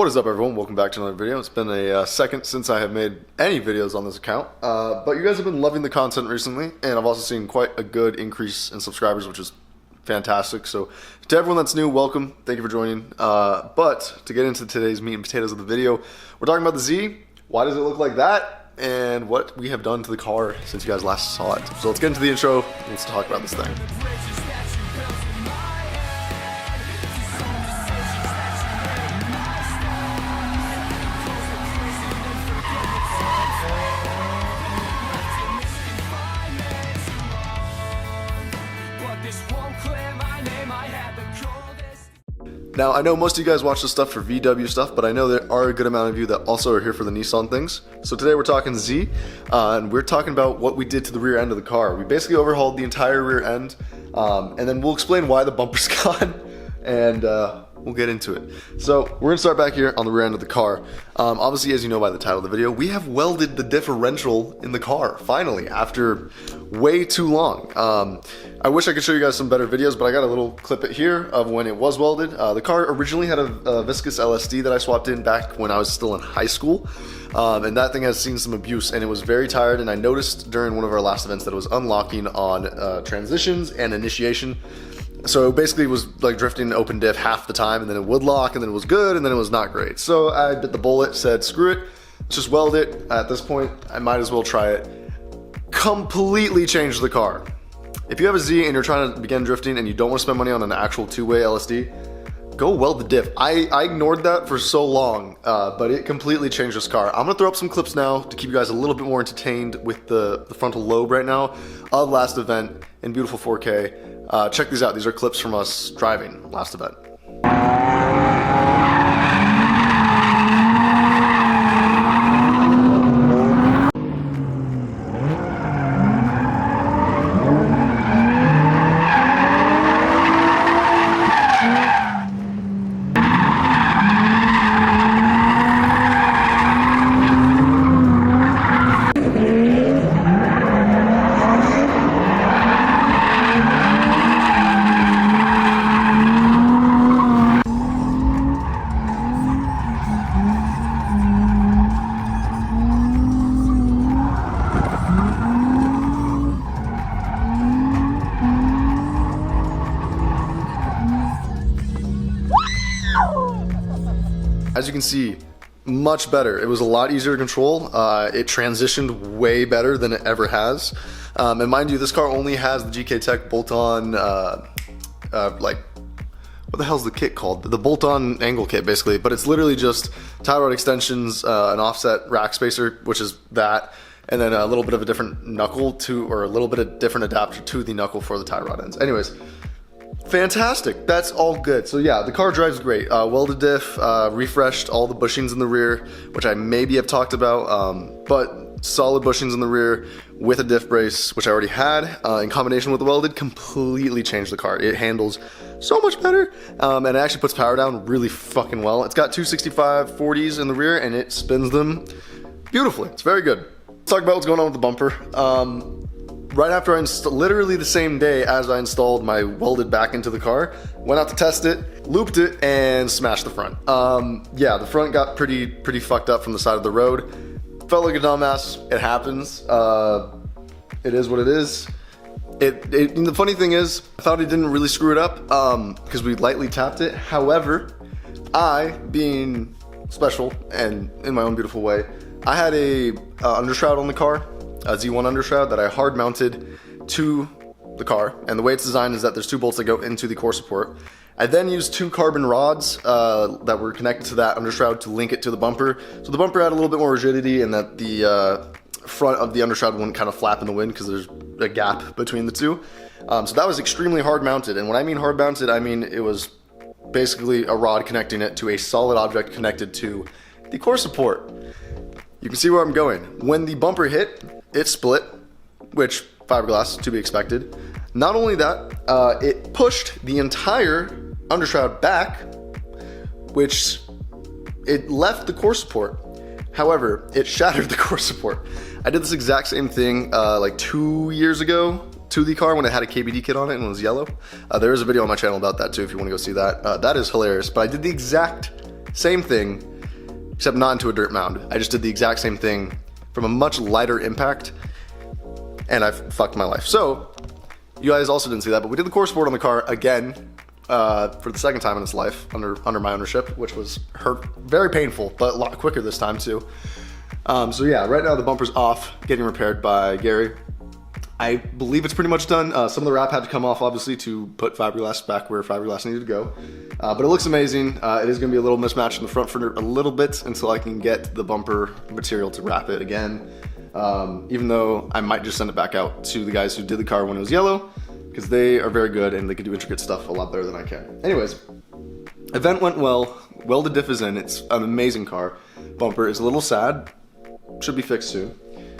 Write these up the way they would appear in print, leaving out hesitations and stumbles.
What is up, everyone? Welcome back to another video. It's been a second since I have made any videos on this account, but you guys have been loving the content recently, and I've also seen quite a good increase in subscribers, which is fantastic. So to everyone that's new, welcome. Thank you for joining. But to get into today's meat and potatoes of the video, we're talking about the Z. Why does it look like that? And what we have done to the car since you guys last saw it. So let's get into the intro and let's talk about this thing. Now, I know most of you guys watch this stuff for VW stuff, but I know there are a good amount of you that also are here for the Nissan things. So today we're talking Z, and we're talking about what we did to the rear end of the car. We basically overhauled the entire rear end, and then we'll explain why the bumper's gone, and we'll get into it. So we're gonna start back here on the rear end of the car. Obviously, as you know by the title of the video, we have welded the differential in the car, finally, after way too long. I wish I could show you guys some better videos, but I got a little clip it here of when it was welded. The car originally had a viscous LSD that I swapped in back when I was still in high school, and that thing has seen some abuse, and it was very tired, and I noticed during one of our last events that it was unlocking on transitions and initiation. So it basically was like drifting open diff half the time, and then it would lock, and then it was good, and then it was not great. So I bit the bullet, said screw it, let's just weld it. At this point, I might as well try it. Completely changed the car. If you have a Z and you're trying to begin drifting and you don't want to spend money on an actual two-way LSD, go weld the diff. I ignored that for so long, but it completely changed this car. I'm gonna throw up some clips now to keep you guys a little bit more entertained with the frontal lobe right now of last event in beautiful 4K. Check these out. These are clips from us driving last event. As you can see, much better. It was a lot easier to control. It transitioned way better than it ever has. And mind you, this car only has the GK Tech bolt-on, like, what the hell's the kit called? The bolt-on angle kit, basically. But it's literally just tie rod extensions, an offset rack spacer, which is that, and then a little bit of a different knuckle to, or a little bit of different adapter to the knuckle for the tie rod ends. Anyways. Fantastic, that's all good. So yeah, the car drives great. Welded diff, refreshed all the bushings in the rear, which I maybe have talked about, but solid bushings in the rear with a diff brace, which I already had, in combination with the welded, completely changed the car. It handles so much better, and it actually puts power down really fucking well. It's got two 65/40s in the rear, and it spins them beautifully. It's very good. Let's talk about what's going on with the bumper. Right after I literally the same day as I installed my welded back into the car, went out to test it, looped it, and smashed the front. Yeah, the front got pretty fucked up from the side of the road. Felt like a dumbass. It happens. It is what it is. The funny thing is, I thought he didn't really screw it up because we lightly tapped it. However, I, being special and in my own beautiful way, I had a undershroud on the car. A Z1 undershroud that I hard mounted to the car, and the way it's designed is that there's two bolts that go into the core support. I then used two carbon rods that were connected to that undershroud to link it to the bumper, so the bumper had a little bit more rigidity and that the front of the undershroud wouldn't kind of flap in the wind because there's a gap between the two. So that was extremely hard mounted, and when I mean hard mounted, I mean it was basically a rod connecting it to a solid object connected to the core support. You can see where I'm going. When the bumper hit, it split, which fiberglass, to be expected. Not only that, it pushed the entire undershroud back, which it left the core support. However, it shattered the core support. I did this exact same thing like 2 years ago to the car when it had a KBD kit on it and it was yellow. There is a video on my channel about that too if you want to go see that. That is hilarious, but I did the exact same thing except not into a dirt mound. I just did the exact same thing from a much lighter impact, and I fucked my life. So, you guys also didn't see that, but we did the core support on the car again for the second time in its life under my ownership, which was very painful, but a lot quicker this time too. So yeah, right now the bumper's off, getting repaired by Gary. I believe it's pretty much done. Some of the wrap had to come off, obviously, to put fiberglass back where fiberglass needed to go. But it looks amazing. It is going to be a little mismatched in the front fender a little bit until I can get the bumper material to wrap it again. Even though I might just send it back out to the guys who did the car when it was yellow, because they are very good and they can do intricate stuff a lot better than I can. Anyways, event went well. Welded diff is in. It's an amazing car. Bumper is a little sad. Should be fixed soon.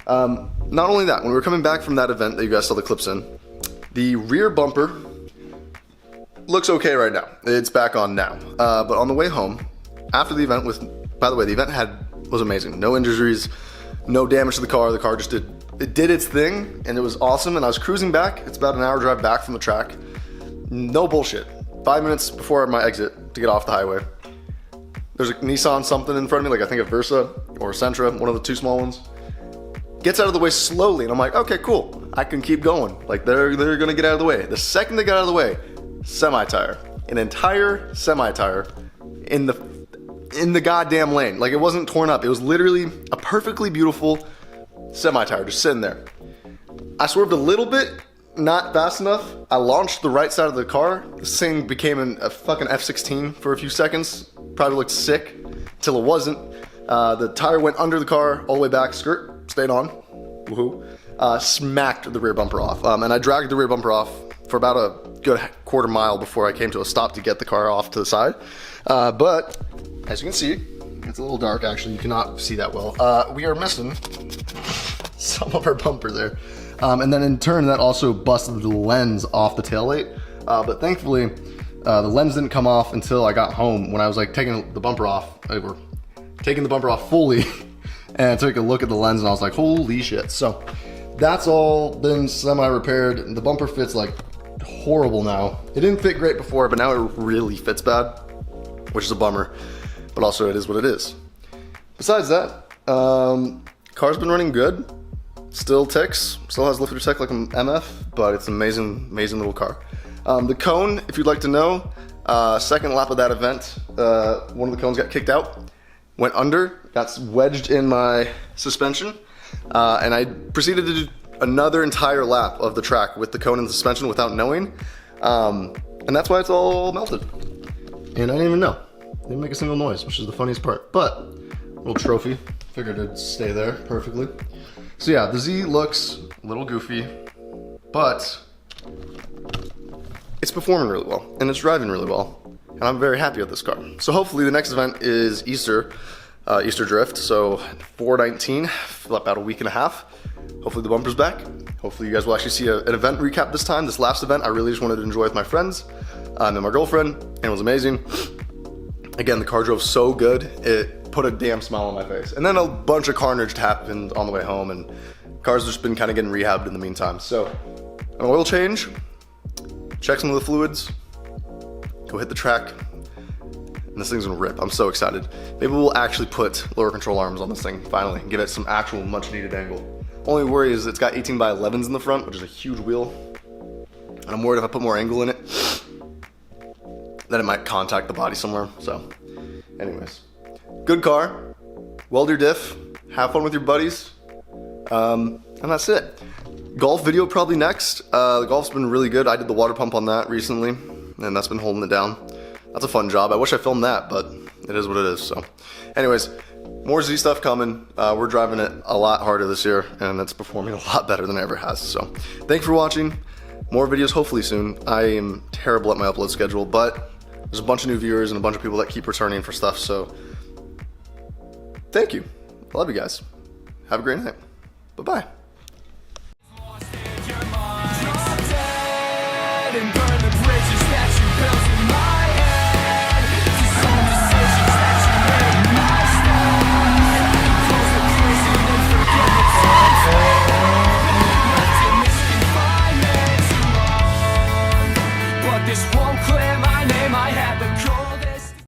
Not only that, when we were coming back from that event that you guys saw the clips in, the rear bumper looks okay right now. It's back on now. But on the way home, after the event by the way, the event was amazing. No injuries, no damage to the car. The car just did its thing, and it was awesome. And I was cruising back. It's about an hour drive back from the track. No bullshit. 5 minutes before my exit to get off the highway, there's a Nissan something in front of me, like I think a Versa or a Sentra, one of the two small ones. Gets out of the way slowly, and I'm like, okay, cool. I can keep going. Like, they're gonna get out of the way. The second they got out of the way, semi-tire. An entire semi-tire in the goddamn lane. Like, it wasn't torn up. It was literally a perfectly beautiful semi-tire just sitting there. I swerved a little bit, not fast enough. I launched the right side of the car. This thing became a fucking F-16 for a few seconds. Probably looked sick till it wasn't. The tire went under the car all the way back, skirt stayed on, woohoo, smacked the rear bumper off. And I dragged the rear bumper off for about a good quarter mile before I came to a stop to get the car off to the side. But as you can see, it's a little dark actually, you cannot see that well. We are missing some of our bumper there. And then in turn, that also busted the lens off the taillight. But thankfully, the lens didn't come off until I got home when I was like taking the bumper off, fully. And I took a look at the lens and I was like, holy shit. So that's all been semi-repaired. The bumper fits like horrible now. It didn't fit great before, but now it really fits bad, which is a bummer, but also it is what it is. Besides that, car's been running good. Still ticks, still has lifter tech like an MF, but it's an amazing, amazing little car. The cone, if you'd like to know, second lap of that event, one of the cones got kicked out, went under, got wedged in my suspension, and I proceeded to do another entire lap of the track with the cone and the suspension without knowing, and that's why it's all melted. And I didn't even know. It didn't make a single noise, which is the funniest part. But, little trophy, figured it'd stay there perfectly. So yeah, the Z looks a little goofy, but it's performing really well, and it's driving really well. And I'm very happy with this car. So hopefully the next event is Easter Drift, so 4/19, about a week and a half. Hopefully the bumper's back. Hopefully you guys will actually see an event recap this time. This last event, I really just wanted to enjoy with my friends and then my girlfriend, and it was amazing. Again, the car drove so good, it put a damn smile on my face. And then a bunch of carnage happened on the way home, and cars just been kind of getting rehabbed in the meantime. So, an oil change, check some of the fluids, go hit the track, and this thing's gonna rip. I'm so excited. Maybe we'll actually put lower control arms on this thing, finally, and give it some actual much needed angle. Only worry is it's got 18x11s in the front, which is a huge wheel. And I'm worried if I put more angle in it, that it might contact the body somewhere. So, anyways, good car, weld your diff, have fun with your buddies, and that's it. Golf video probably next. The golf's been really good. I did the water pump on that recently, and that's been holding it down. That's a fun job. I wish I filmed that, but it is what it is. So, anyways, more Z stuff coming. We're driving it a lot harder this year, and it's performing a lot better than it ever has. So, thanks for watching. More videos hopefully soon. I am terrible at my upload schedule, but there's a bunch of new viewers and a bunch of people that keep returning for stuff, so thank you. I love you guys. Have a great night. Bye-bye.